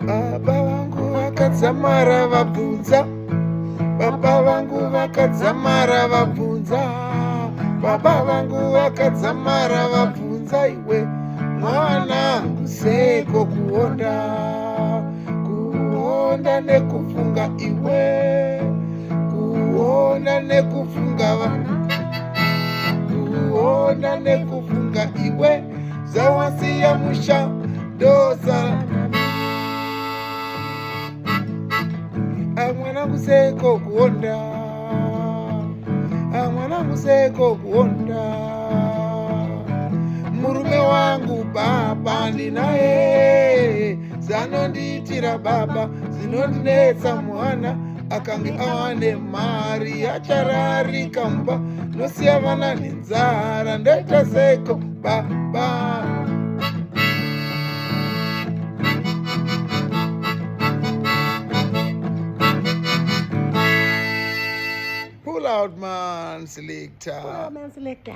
Baba vangu vakadzamara vabvunza, baba vangu vakadzamara vabvunza, baba vangu vakadzamara vabvunza, iwe mwanangu seko kuonda, kuonda nekufunga iwe, kuonda nekufunga kuonda nekufunga iwe, zawasiya musha dosa. Mwanangu seko kuonda, mwanangu seko kuonda, murume wangu baba ndinaye, zanondiitira baba zinondinetsa mwana, akange awane mari achararika mba, nosiya vana nenzara, ndoita seko baba. Pull out man selector. Pull out man selector.